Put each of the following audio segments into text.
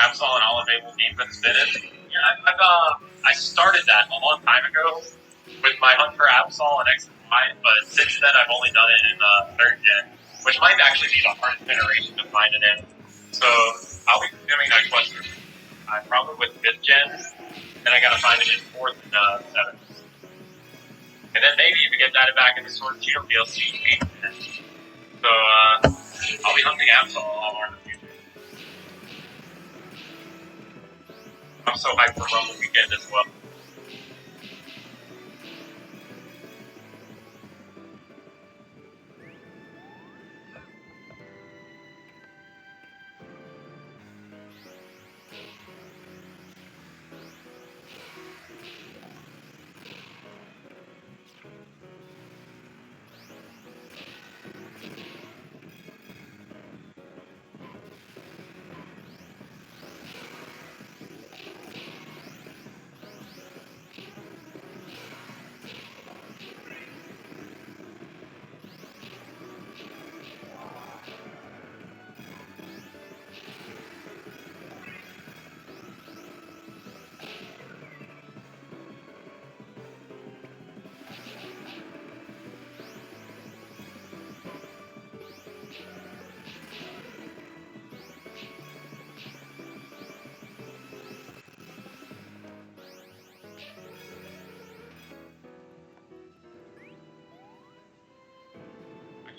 Absol and Olive Games and Spinach. Yeah, I started that a long time ago with my hunt for Absol and X and Y, but since then I've only done it in third gen, which might actually be the hardest generation to find it in. So I'll be doing that question probably with fifth gen, then I gotta find it in fourth and seventh. And then maybe if we get that back in the Sword Cheeto DLC, so I'll be hunting Absol a lot more in the future. I'm so hyped for Rumble Weekend as well.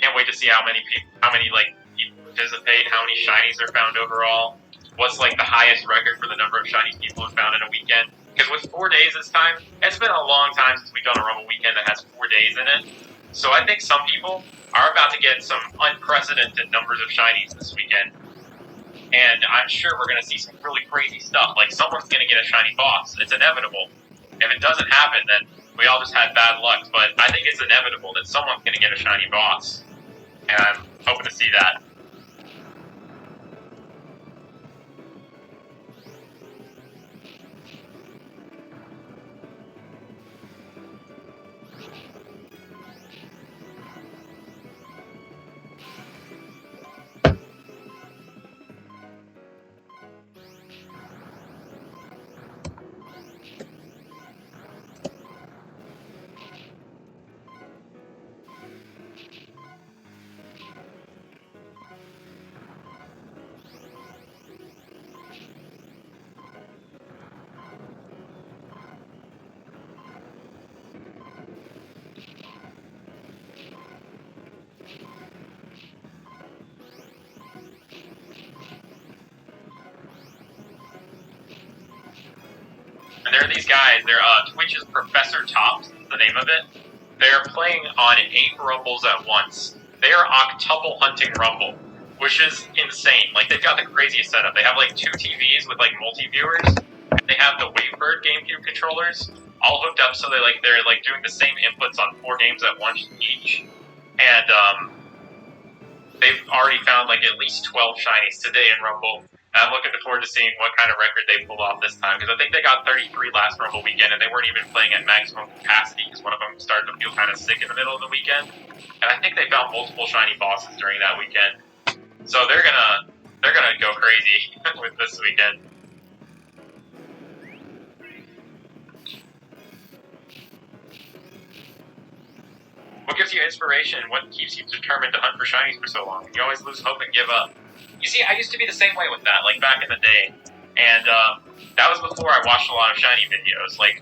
Can't wait to see how many people participate, how many shinies are found overall, what's like the highest record for the number of shinies people have found in a weekend. Because with 4 days this time, it's been a long time since we've done a Rumble Weekend that has 4 days in it. So I think some people are about to get some unprecedented numbers of shinies this weekend. And I'm sure we're going to see some really crazy stuff. Like someone's going to get a shiny boss. It's inevitable. If it doesn't happen, then we all just had bad luck. But I think it's inevitable that someone's going to get a shiny boss. And I'm hoping to see that. And there are these guys, Twitch is Professor Tops, is the name of it. They're playing on 8 Rumbles at once. They are octuple hunting Rumble, which is insane. Like, they've got the craziest setup. They have, like, 2 TVs with, like, multi-viewers. They have the Wavebird GameCube controllers all hooked up, so they're doing the same inputs on 4 games at once each. And, they've already found, like, at least 12 shinies today in Rumble. I'm looking forward to seeing what kind of record they pull off this time, because I think they got 33 last Rumble Weekend, and they weren't even playing at maximum capacity, because one of them started to feel kind of sick in the middle of the weekend. And I think they found multiple shiny bosses during that weekend. So they're gonna go crazy with this weekend. What gives you inspiration? What keeps you determined to hunt for shinies for so long? You always lose hope and give up. You see, I used to be the same way with that, like back in the day. And that was before I watched a lot of shiny videos. Like,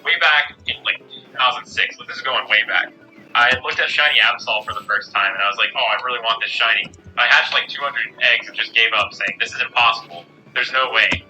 way back in, like, 2006. This is going way back. I looked at shiny Absol for the first time, and I was like, oh, I really want this shiny. I hatched, like, 200 eggs and just gave up, saying, this is impossible. There's no way.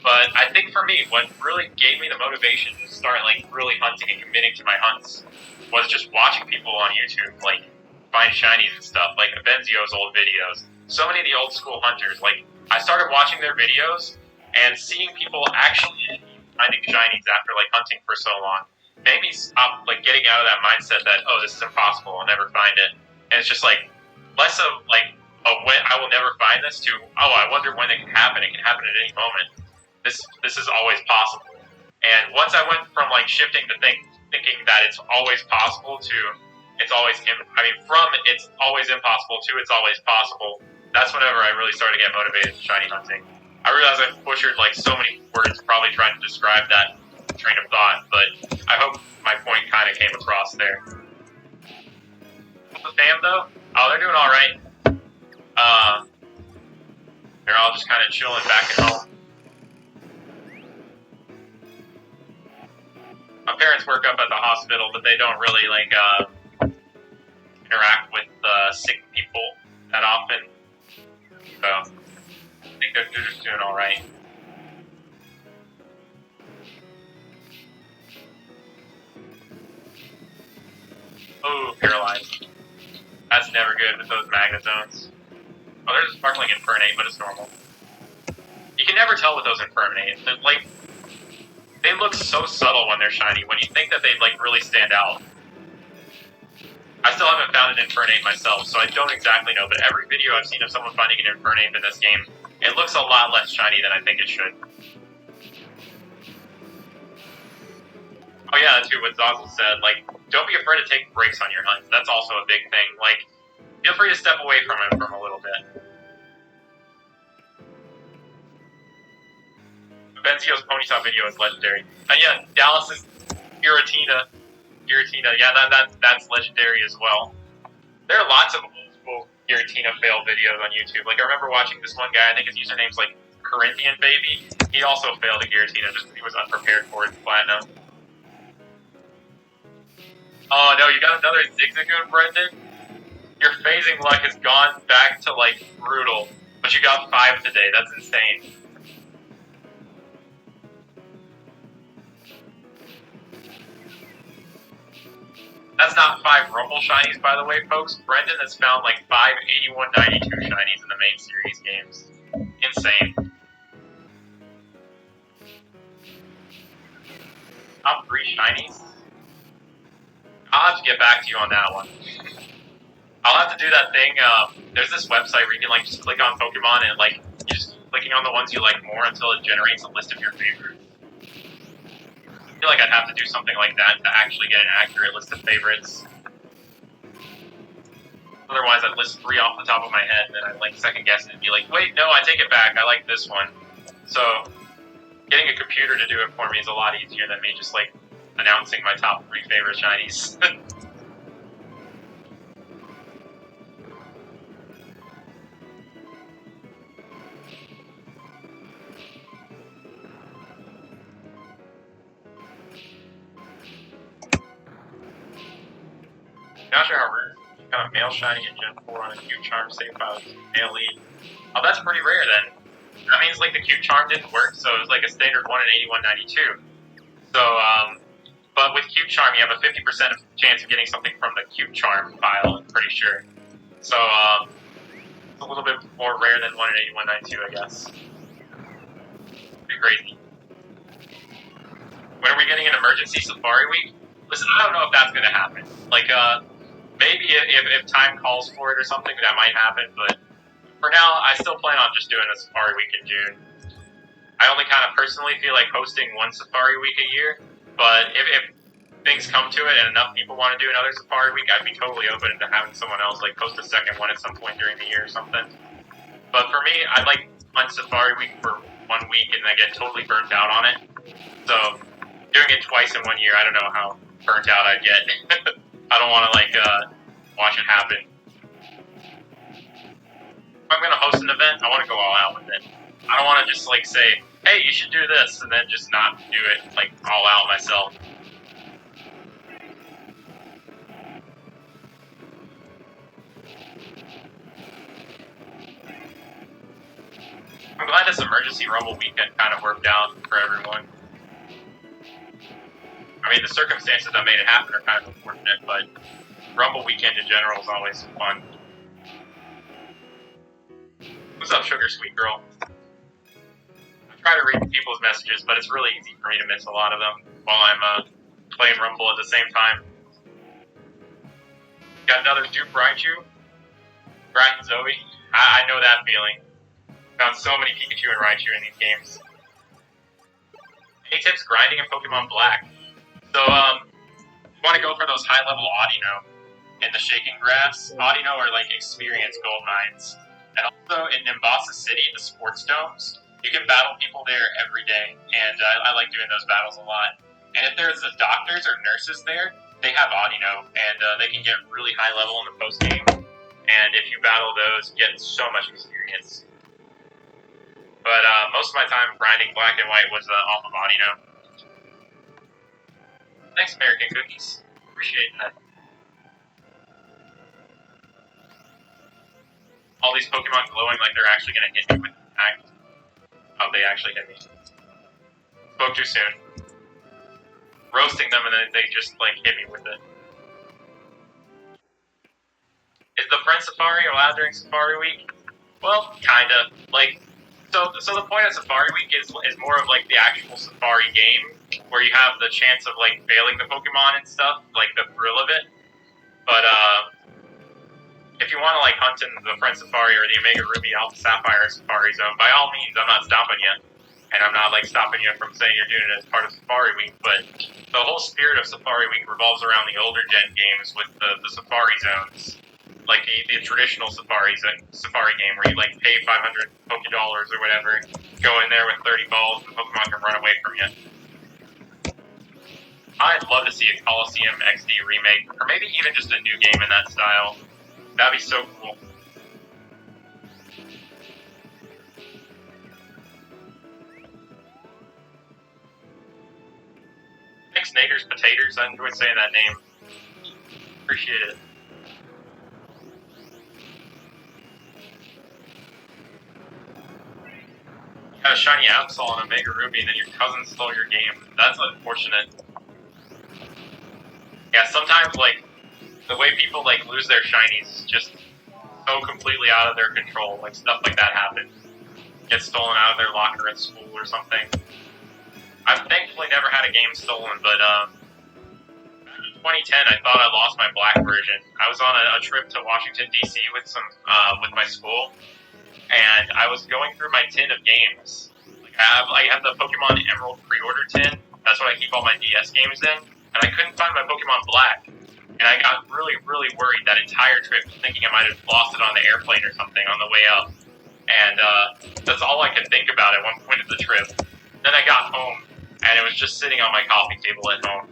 But I think for me, what really gave me the motivation to start, like, really hunting and committing to my hunts was just watching people on YouTube, like, find shinies and stuff, like Benzio's old videos. So many of the old school hunters, like, I started watching their videos and seeing people actually finding shinies after, like, hunting for so long made me stop, like, getting out of that mindset that, oh, this is impossible, I'll never find it. And it's just, like, less of, like, when I will never find this to, oh, I wonder when it can happen at any moment. This is always possible. And once I went from, like, shifting to thinking that it's always possible to it's always impossible to it's always possible, that's whenever I really started to get motivated in shiny hunting. I realize I've butchered like so many words probably trying to describe that train of thought, but I hope my point kind of came across there. The fam though? Oh, they're doing alright. They're all just kind of chilling back at home. My parents work up at the hospital, but they don't really like interact with sick people that often. So I think they're just doing alright. Oh, paralyzed. That's never good with those magnet zones. Oh, there's a sparkling Infernape, but it's normal. You can never tell with those Infernates. Like, they look so subtle when they're shiny, when you think that they'd like really stand out. I still haven't found an Infernape myself, so I don't exactly know, but every video I've seen of someone finding an Infernape in this game, it looks a lot less shiny than I think it should. Oh yeah, that's what Zosel said, like, don't be afraid to take breaks on your hunts. That's also a big thing. Like, feel free to step away from him for a little bit. Benzio's Ponyta video is legendary. Yeah, Dallas's Giratina, yeah, that's legendary as well. There are lots of old school Giratina fail videos on YouTube. Like, I remember watching this one guy, I think his username's like Corinthian Baby. He also failed a Giratina just because he was unprepared for it, Platinum. Oh no, you got another Zigzagoon, Brendan? Your phasing luck has gone back to, like, brutal. But you got 5 today, that's insane. That's not 5 Rumble shinies, by the way, folks. Brendan has found, like, 5 8192 shinies in the main series games. Insane. Top 3 shinies? I'll have to get back to you on that one. I'll have to do that thing, there's this website where you can, like, just click on Pokemon and, like, you're just clicking on the ones you like more until it generates a list of your favorites. I feel like I'd have to do something like that to actually get an accurate list of favorites. Otherwise, I'd list 3 off the top of my head, and then I'd, like, second guess it and be like, wait, no, I take it back, I like this one. So, getting a computer to do it for me is a lot easier than me just, like, announcing my top 3 favorite shinies. Not sure how rare. You got a male shiny in Gen 4 on a Cute Charm save file with male lead. Oh, that's pretty rare then. That means, like, the Cute Charm didn't work, so it was like a standard 1 in 8192. So, but with Cute Charm, you have a 50% chance of getting something from the Cute Charm file, I'm pretty sure. So, it's a little bit more rare than 1 in 8192, I guess. Pretty crazy. When are we getting an emergency Safari Week? Listen, I don't know if that's going to happen. Like, maybe if time calls for it or something, that might happen, but for now, I still plan on just doing a Safari Week in June. I only kind of personally feel like hosting 1 Safari Week a year, but if things come to it and enough people want to do another Safari Week, I'd be totally open to having someone else like host a second one at some point during the year or something. But for me, I'd like 1 Safari Week for 1 week and I get totally burnt out on it. So doing it twice in 1 year, I don't know how burnt out I'd get. I don't want to, like, watch it happen. If I'm going to host an event, I want to go all out with it. I don't want to just, like, say, hey, you should do this, and then just not do it, like, all out myself. I'm glad this emergency Rumble weekend kind of worked out for everyone. I mean, the circumstances that made it happen are kind of unfortunate, but Rumble weekend in general is always fun. What's up, Sugar Sweet Girl? I try to read people's messages, but it's really easy for me to miss a lot of them while I'm playing Rumble at the same time. Got another Dupe Raichu? Brian Zoe? I know that feeling. Found so many Pikachu and Raichu in these games. Any tips grinding in Pokemon Black? So, you want to go for those high-level Audino in the Shaking Grass. Audino are like experience gold mines. And also in Nimbasa City, the sports domes, You can battle people there every day, and I like doing those battles a lot. And if there's doctors or nurses there, they have Audino, and they can get really high level in the post game. And if you battle those, you get so much experience. But most of my time grinding black and white was off of Audino. Thanks, American Cookies. Appreciate that. All these Pokemon glowing like they're actually going to hit me with an attack. Oh, they actually hit me. Spoke too soon. Roasting them and then they just like hit me with it. Is the Friend Safari allowed during Safari Week? Well, kinda. Like, so the point of Safari Week is more of like the actual Safari game, where you have the chance of like failing the Pokemon and stuff, like the thrill of it. But if you want to like hunt in the Friend Safari or the Omega Ruby Alpha Sapphire Safari Zone, by all means, I'm not stopping you. And I'm not like stopping you from saying you're doing it as part of Safari Week, but the whole spirit of Safari Week revolves around the older gen games with the Safari Zones. Like the traditional Safari game where you like pay 500 Pokédollars or whatever, go in there with 30 balls and the Pokemon can run away from you. I'd love to see a Coliseum XD remake, or maybe even just a new game in that style. That'd be so cool. Thanks, Nader's Potatoes. I enjoyed saying that name. Appreciate it. You had a shiny Absol and Omega Ruby, and then your cousin stole your game. That's unfortunate. Yeah, sometimes, like, the way people, like, lose their shinies is just so completely out of their control. Like, stuff like that happens. Get stolen out of their locker at school or something. I've thankfully never had a game stolen, but, in 2010, I thought I lost my black version. I was on a trip to Washington, D.C. with with my school, and I was going through my tin of games. Like I have the Pokemon Emerald pre-order tin. That's what I keep all my DS games in. And I couldn't find my Pokemon Black. And I got really, really worried that entire trip, thinking I might have lost it on the airplane or something on the way up. And that's all I could think about at one point of the trip. Then I got home, and it was just sitting on my coffee table at home.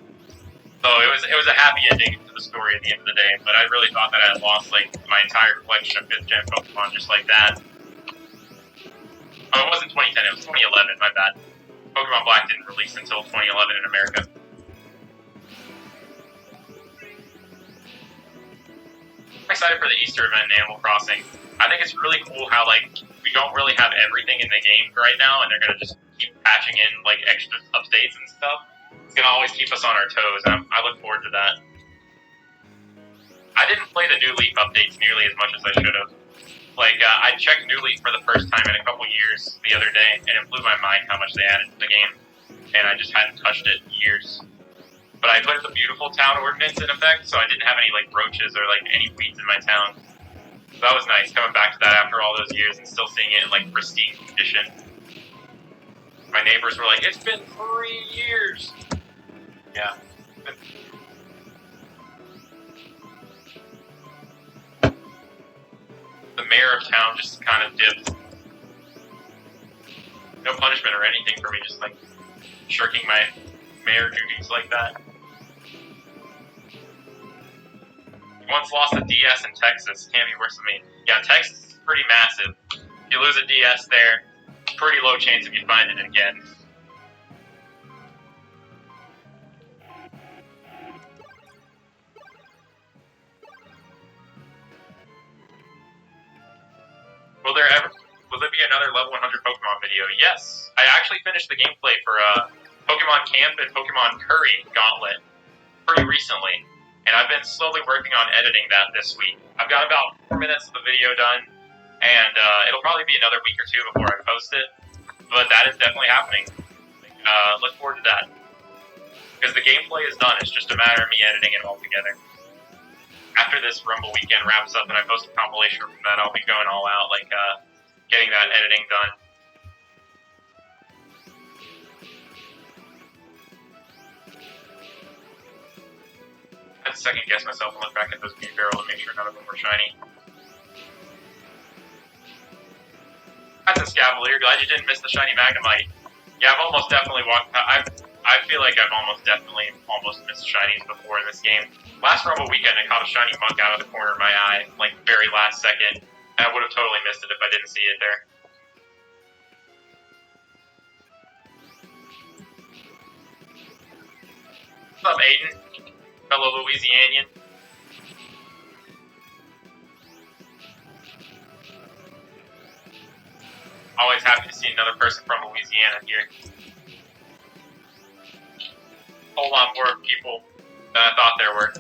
So it was a happy ending to the story at the end of the day. But I really thought that I had lost like my entire collection of 5th gen Pokemon just like that. Oh, it wasn't 2010, it was 2011, my bad. Pokemon Black didn't release until 2011 in America. I'm excited for the Easter event in Animal Crossing. I think it's really cool how, like, we don't really have everything in the game right now, and they're going to just keep patching in, like, extra updates and stuff. It's going to always keep us on our toes, and I look forward to that. I didn't play the New Leaf updates nearly as much as I should have. Like, I checked New Leaf for the first time in a couple years the other day, and it blew my mind how much they added to the game, and I just hadn't touched it in years. But I put the Beautiful Town ordinance in effect, so I didn't have any, like, roaches or, like, any weeds in my town. So that was nice, coming back to that after all those years and still seeing it in, like, pristine condition. My neighbors were like, it's been 3 years! Yeah. The mayor of town just kind of dipped. No punishment or anything for me, just like shirking my mayor duties like that. Once lost a DS in Texas, can't be worse than me. Yeah, Texas is pretty massive. If you lose a DS there, pretty low chance of you finding it again. Will there be another level 100 Pokemon video? Yes. I actually finished the gameplay for Pokemon Camp and Pokemon Curry Gauntlet pretty recently, and I've been slowly working on editing that this week. I've got about 4 minutes of the video done, and it'll probably be another week or two before I post it, but that is definitely happening. Look forward to that. Because the gameplay is done, it's just a matter of me editing it all together. After this Rumble weekend wraps up and I post a compilation from that, I'll be going all out, like, getting that editing done. I had to second guess myself and look back at those beef barrels and make sure none of them were shiny. That's a Scavalier. Glad you didn't miss the shiny Magnemite. Yeah, I've almost definitely walked. I feel like I've almost missed shinies before in this game. Last Rumble weekend, I caught a shiny Munk out of the corner of my eye, like very last second, and I would have totally missed it if I didn't see it there. What's up, Aiden? Fellow Louisianian. Always happy to see another person from Louisiana here. A whole lot more people than I thought there were.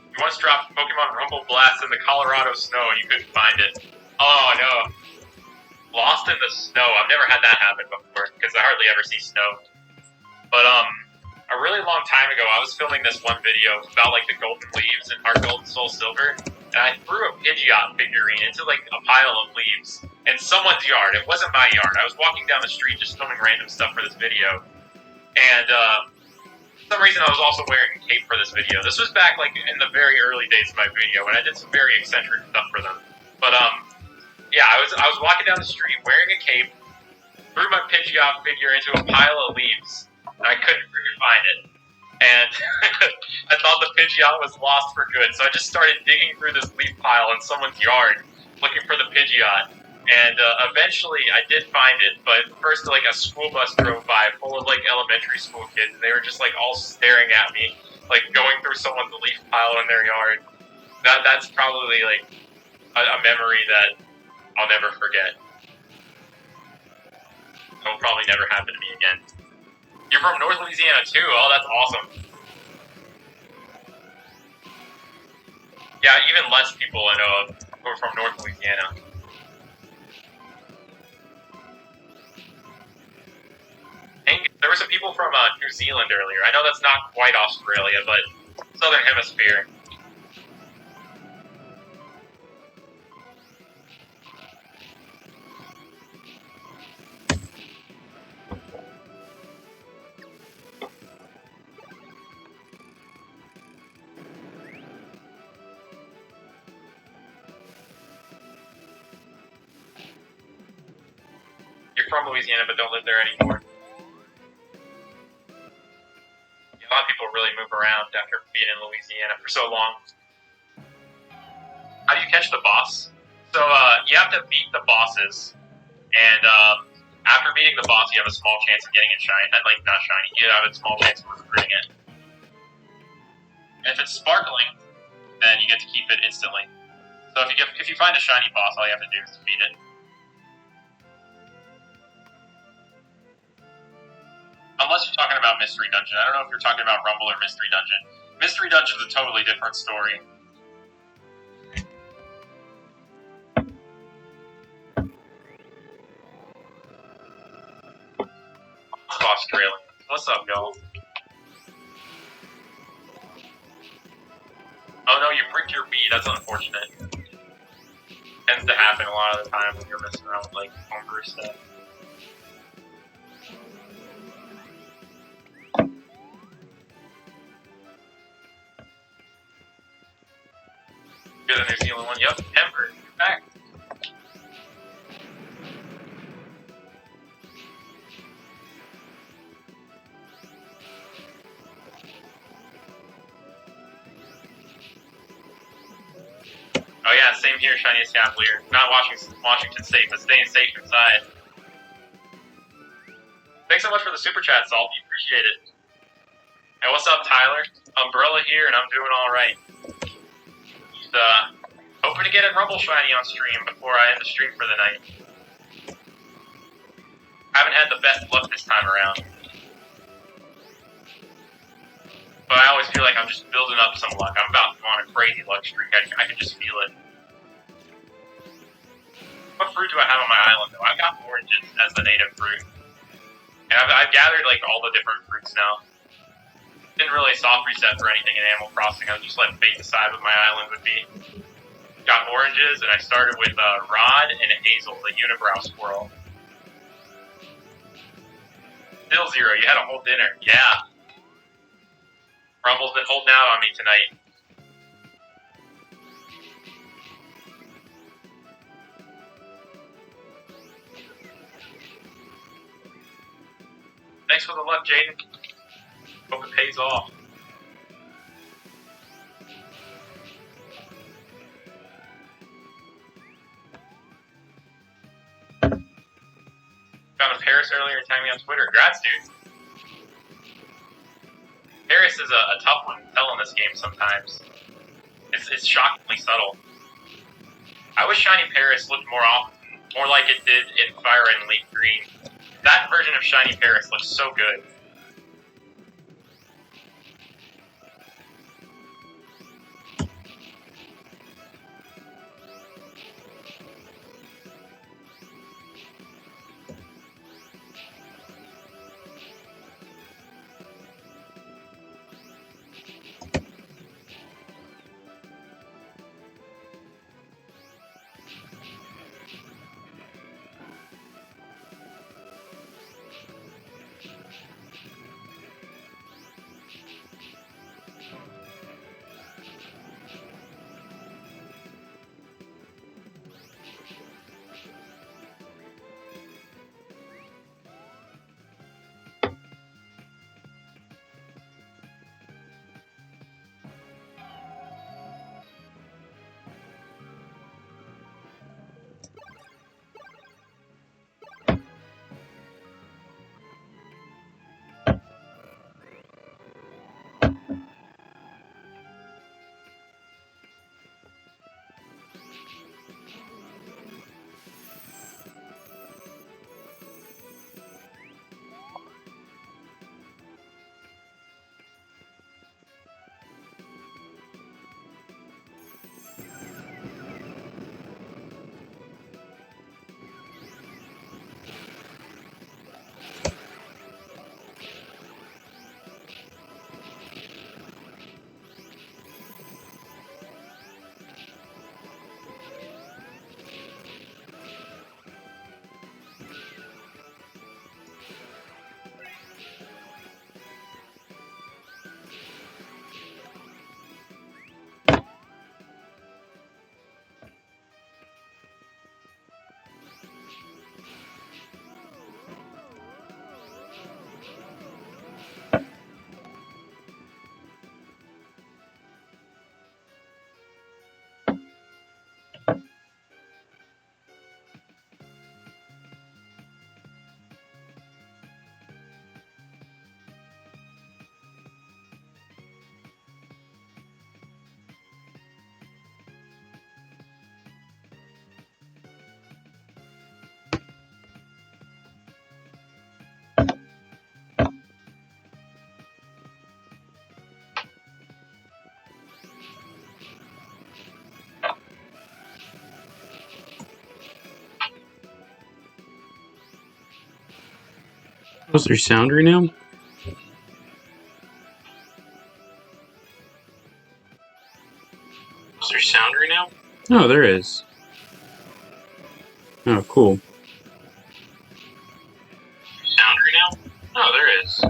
You once dropped Pokemon Rumble Blast in the Colorado snow and you couldn't find it. Oh no. Lost in the snow. I've never had that happen before because I hardly ever see snow. But a really long time ago, I was filming this one video about like the golden leaves in Heart Gold and Soul Silver, and I threw a Pidgeot figurine into like a pile of leaves in someone's yard. It wasn't my yard. I was walking down the street just filming random stuff for this video, and for some reason I was also wearing a cape for this video. This was back like in the very early days of my video when I did some very eccentric stuff for them. But yeah, I was walking down the street wearing a cape, threw my Pidgeot figure into a pile of leaves. And I couldn't freaking find it. And I thought the Pidgeot was lost for good, so I just started digging through this leaf pile in someone's yard, looking for the Pidgeot. And eventually I did find it, but first like a school bus drove by full of like elementary school kids, and they were just like all staring at me, like going through someone's leaf pile in their yard. That's probably like a memory that I'll never forget. It'll probably never happen to me again. You're from North Louisiana too? Oh, that's awesome. Yeah, even less people I know of who are from North Louisiana. And there were some people from New Zealand earlier. I know that's not quite Australia, but Southern Hemisphere. From Louisiana but don't live there anymore. Yeah, a lot of people really move around after being in Louisiana for so long. How do you catch the boss? So you have to beat the bosses, and after beating the boss you have a small chance of getting it shiny. Like, not shiny, you have a small chance of recruiting it. And if it's sparkling, then you get to keep it instantly. So if you find a shiny boss, all you have to do is defeat it. Unless you're talking about Mystery Dungeon. I don't know if you're talking about Rumble or Mystery Dungeon. Mystery Dungeon is a totally different story. What's Australian? What's up, y'all? Oh no, you bricked your bee. That's unfortunate. Tends to happen a lot of the time when you're messing around with like homebrew stuff. You're the New Zealand one. Yep, Ember. You're back. Oh yeah, same here, Shiny Scavalier. Not Washington State, but staying safe inside. Thanks so much for the super chat, Salt. We appreciate it. Hey, what's up, Tyler? Umbrella here, and I'm doing all right. Just hoping to get a Rumble Shiny on stream before I end the stream for the night. Haven't had the best luck this time around. But I always feel like I'm just building up some luck. I'm about to go on a crazy luck streak. I can just feel it. What fruit do I have on my island, though? I've got oranges as the native fruit. And I've gathered, like, all the different fruits now. Didn't really soft reset for anything in Animal Crossing. I was just letting fate decide what my island would be. Got oranges, and I started with Rod and Hazel, the unibrow squirrel. Still 0. You had a whole dinner. Yeah. Rumble's been holding out on me tonight. Thanks for the luck, Jaden. Hope it pays off. Found a Paris earlier and tagged me on Twitter. Congrats, dude. Paris is a tough one to tell in this game sometimes. It's shockingly subtle. I wish Shiny Paris looked more like it did in Fire and Leaf Green. That version of Shiny Paris looks so good. Was there sound right now? Is there sound right now? Oh, there is. Oh, cool. Sound right now? Oh, there is.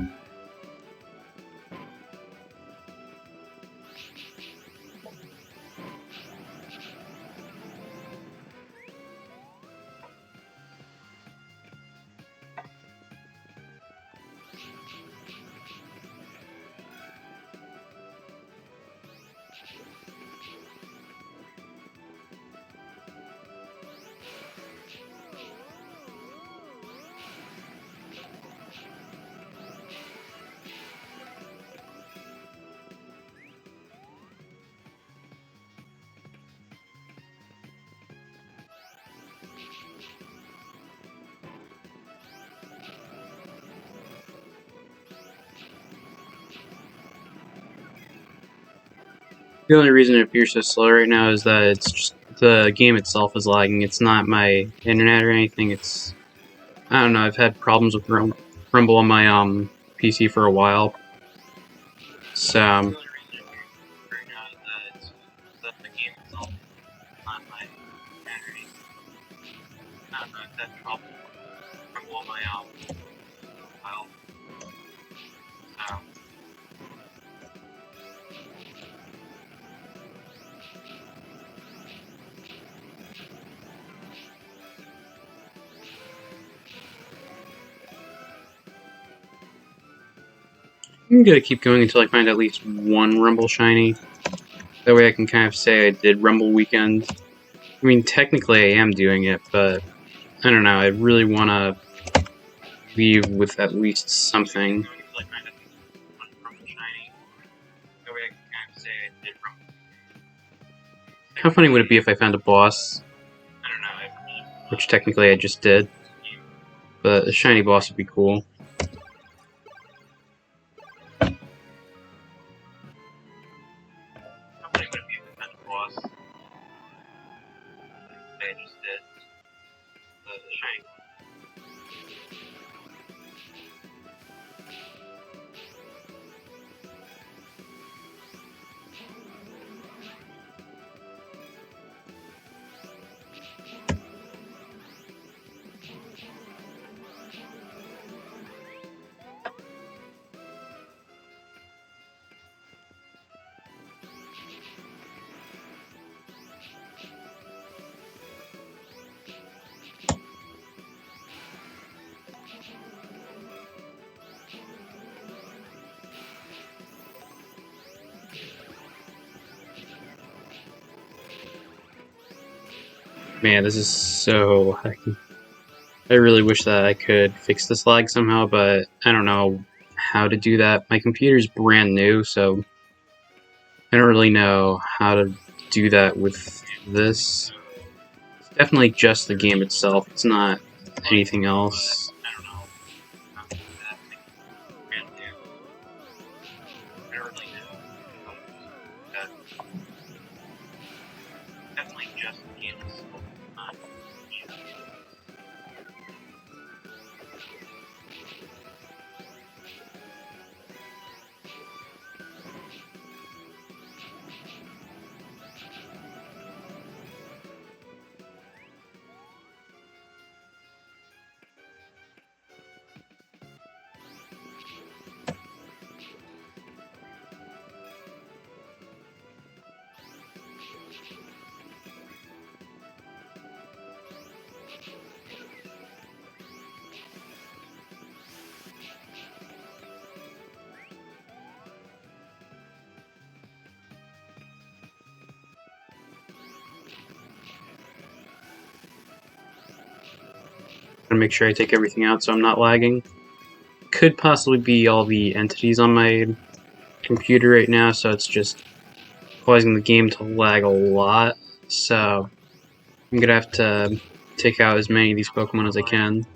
The only reason it appears so slow right now is that it's just the game itself is lagging. It's not my internet or anything. It's, I don't know. I've had problems with Rumble on my PC for a while. So I'm gonna keep going until I find at least one Rumble Shiny. That way I can kind of say I did Rumble Weekend. I mean, technically I am doing it, but I don't know, I really want to leave with at least something. How funny would it be if I found a boss? Which technically I just did. But a shiny boss would be cool. Man, this is so laggy. I really wish that I could fix this lag somehow, but I don't know how to do that. My computer's brand new, so I don't really know how to do that with this. It's definitely just the game itself, it's not anything else. Gotta make sure I take everything out so I'm not lagging. Could possibly be all the entities on my computer right now, so it's just causing the game to lag a lot. So I'm gonna have to take out as many of these Pokemon as I can.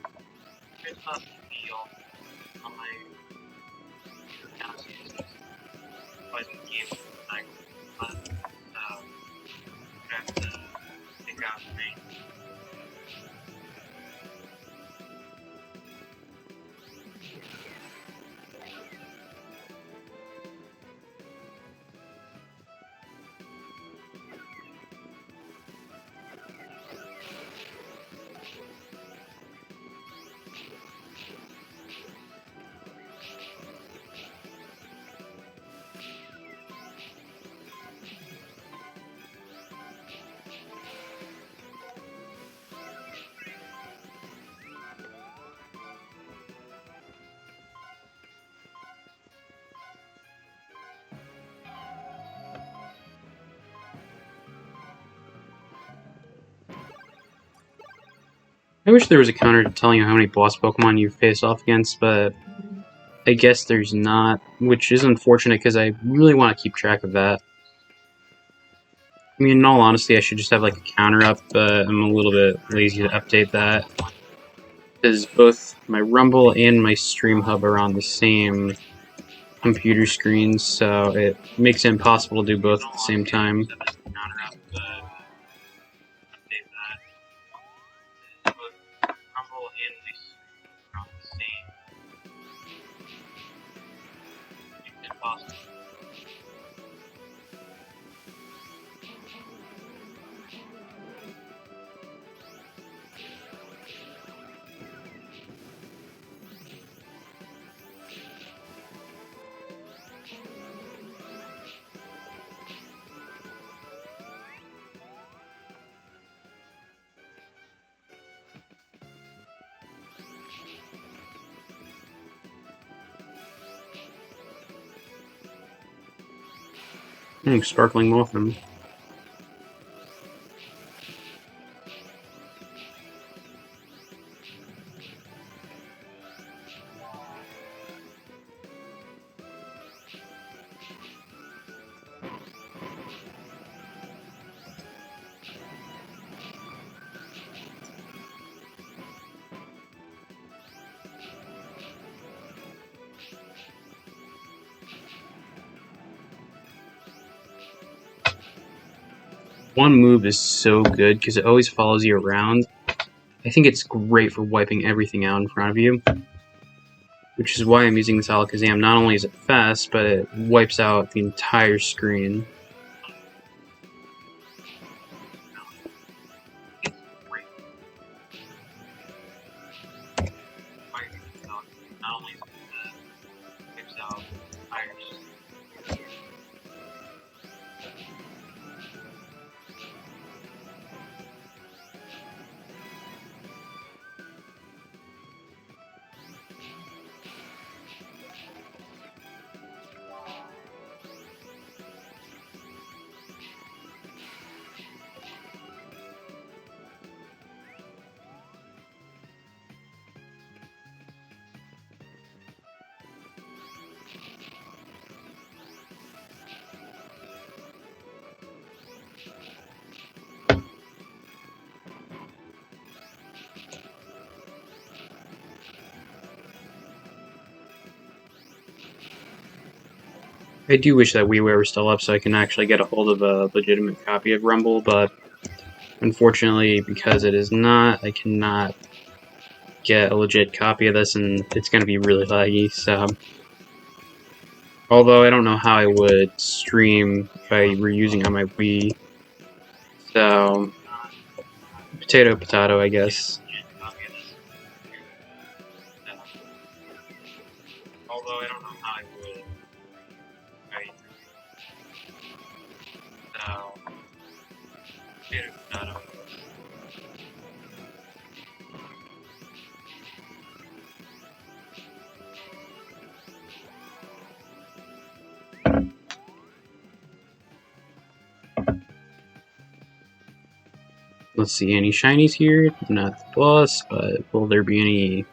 I wish there was a counter to telling you how many boss Pokemon you've faced off against, but I guess there's not, which is unfortunate because I really want to keep track of that. I mean, in all honesty, I should just have like a counter up, but I'm a little bit lazy to update that. Because both my Rumble and my Stream Hub are on the same computer screen, so it makes it impossible to do both at the same time. Sparkling Muffin. One move is so good because it always follows you around. I think it's great for wiping everything out in front of you, which is why I'm using this Alakazam. Not only is it fast, but it wipes out the entire screen. I do wish that WiiWare was still up so I can actually get a hold of a legitimate copy of Rumble, but unfortunately, because it is not, I cannot get a legit copy of this, and it's going to be really laggy, so... Although I don't know how I would stream if I were using on my Wii, so... Potato, potato, I guess. Although I don't know how I would... So... Potato, potato. Let's see, any shinies here? Not the boss, but will there be any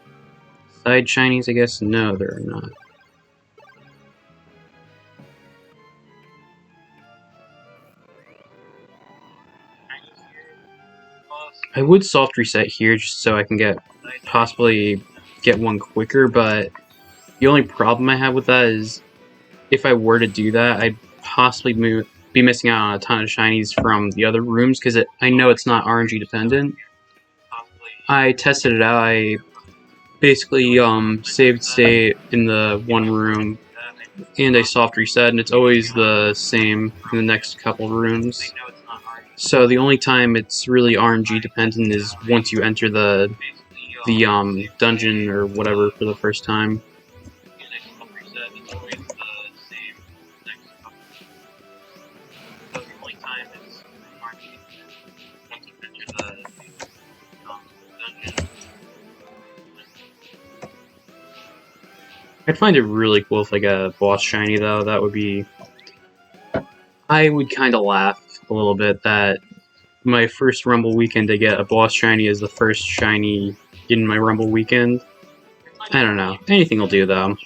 side shinies, I guess? No, there are not. I would soft reset here just so I can possibly get one quicker, but the only problem I have with that is if I were to do that, I'd possibly be missing out on a ton of shinies from the other rooms because I know it's not RNG dependent. I tested it out. I basically saved state in the one room and I soft reset, and it's always the same in the next couple rooms. So the only time it's really RNG dependent is once you enter the dungeon or whatever for the first time. I'd find it really cool if I got a boss shiny though. That would be... I would kind of laugh a little bit that my first Rumble weekend to get a boss shiny is the first shiny in my Rumble weekend. I don't know. Anything will do though.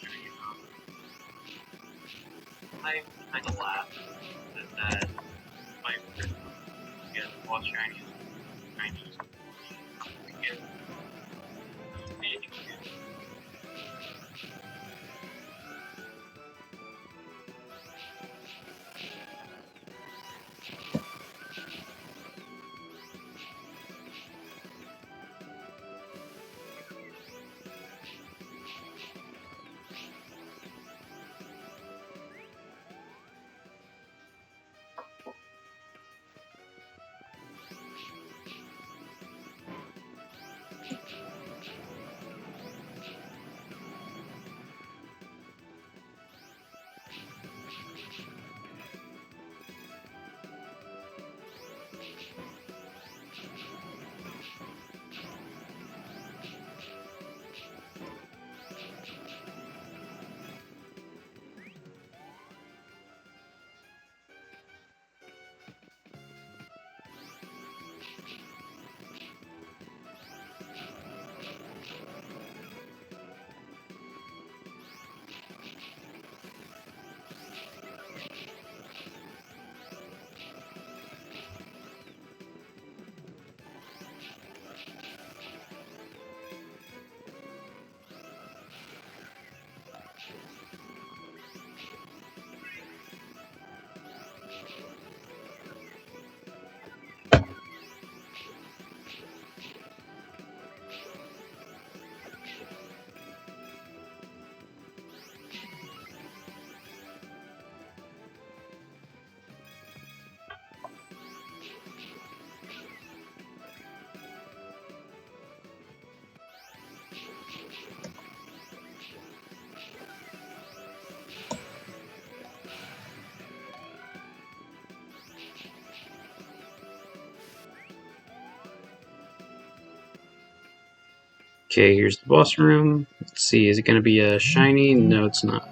Okay, here's the boss room. Let's see, is it going to be a shiny? No, it's not.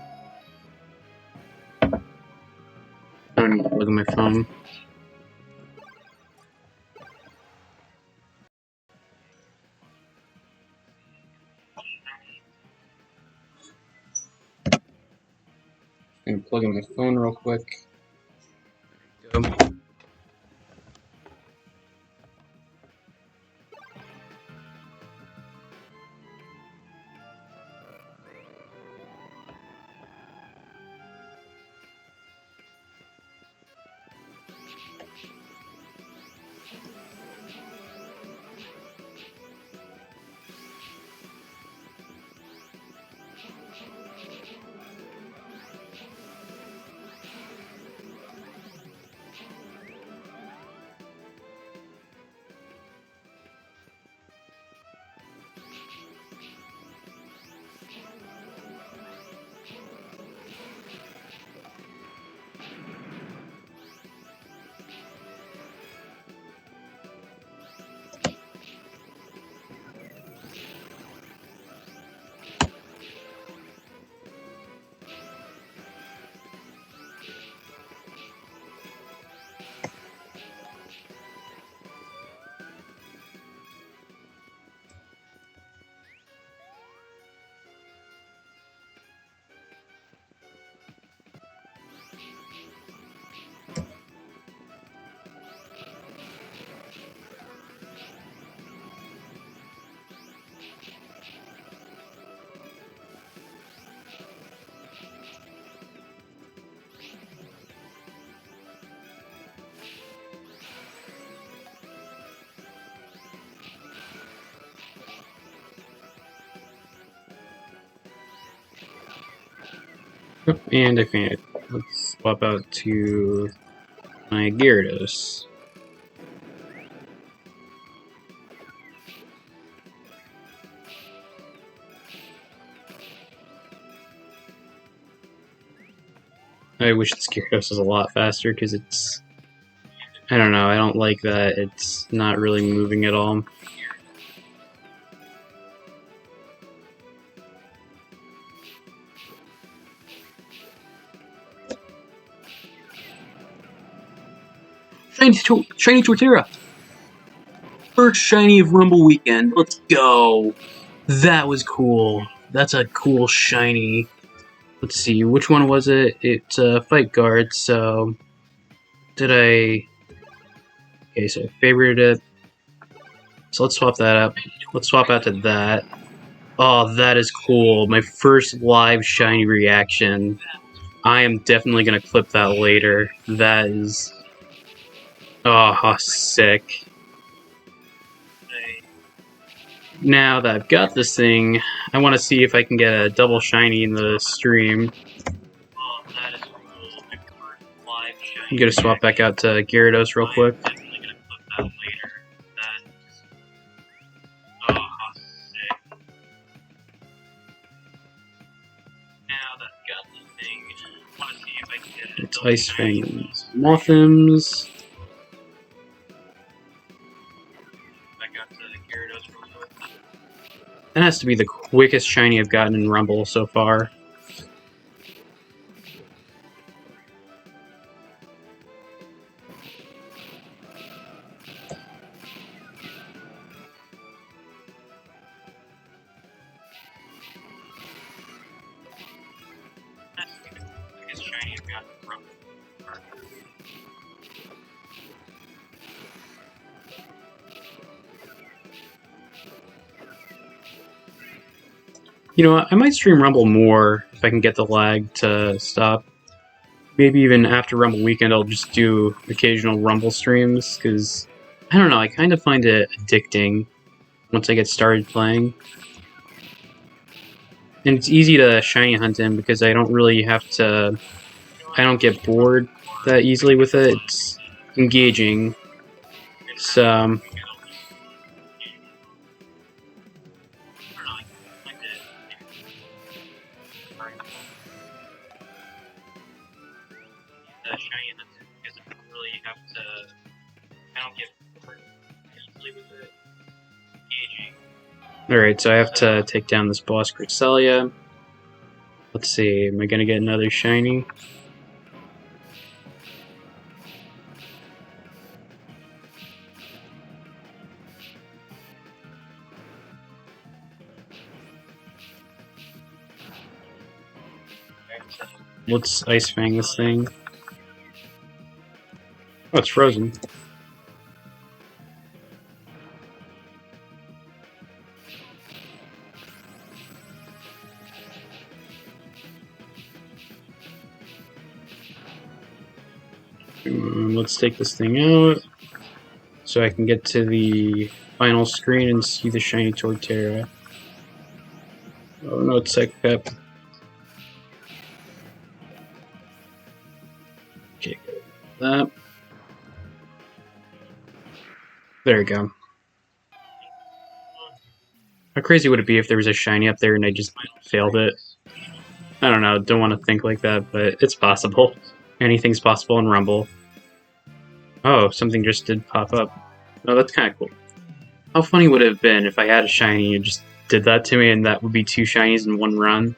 I don't need to look at my phone. I'm going to plug in my phone real quick. There we go. And I fainted. Let's swap out to my Gyarados. I wish this Gyarados was a lot faster because it's... I don't know, I don't like that it's not really moving at all. Shiny Torterra! First shiny of Rumble Weekend. Let's go! That was cool. That's a cool shiny. Let's see, which one was it? It's Fight Guard, so... Did I... Okay, so I favorited it. So let's swap that up. Let's swap out to that. Oh, that is cool. My first live shiny reaction. I am definitely going to clip that later. That is... Oh, sick. Now that I've got this thing, I want to see if I can get a double shiny in the stream. I'm going to swap back out to Gyarados real quick. It's Ice Fangs, Mothims. That has to be the quickest shiny I've gotten in Rumble so far. You know what, I might stream Rumble more if I can get the lag to stop. Maybe even after Rumble Weekend I'll just do occasional Rumble streams, because, I don't know, I kind of find it addicting once I get started playing. And it's easy to shiny hunt in because I don't really have to... I don't get bored that easily with it. It's engaging. So... Alright, so I have to take down this boss, Cresselia. Let's see, am I gonna get another shiny? Let's Ice Fang this thing. Oh, it's frozen. Let's take this thing out so I can get to the final screen and see the shiny Torterra. Oh no, it's Sec Pep. Okay, that. There we go. How crazy would it be if there was a shiny up there and I just failed it? I don't know, don't want to think like that, but it's possible. Anything's possible in Rumble. Oh, something just did pop up. Oh, that's kind of cool. How funny would it have been if I had a shiny and just did that to me and that would be 2 shinies in one run?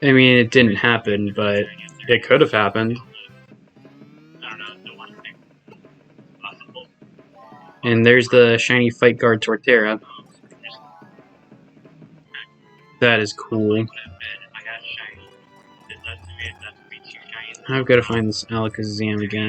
I mean, it didn't happen, but it could have happened. I don't know, don't want to think possible. And there's the shiny Fight Guard Torterra. That is cool. I've got to find this Alakazam again.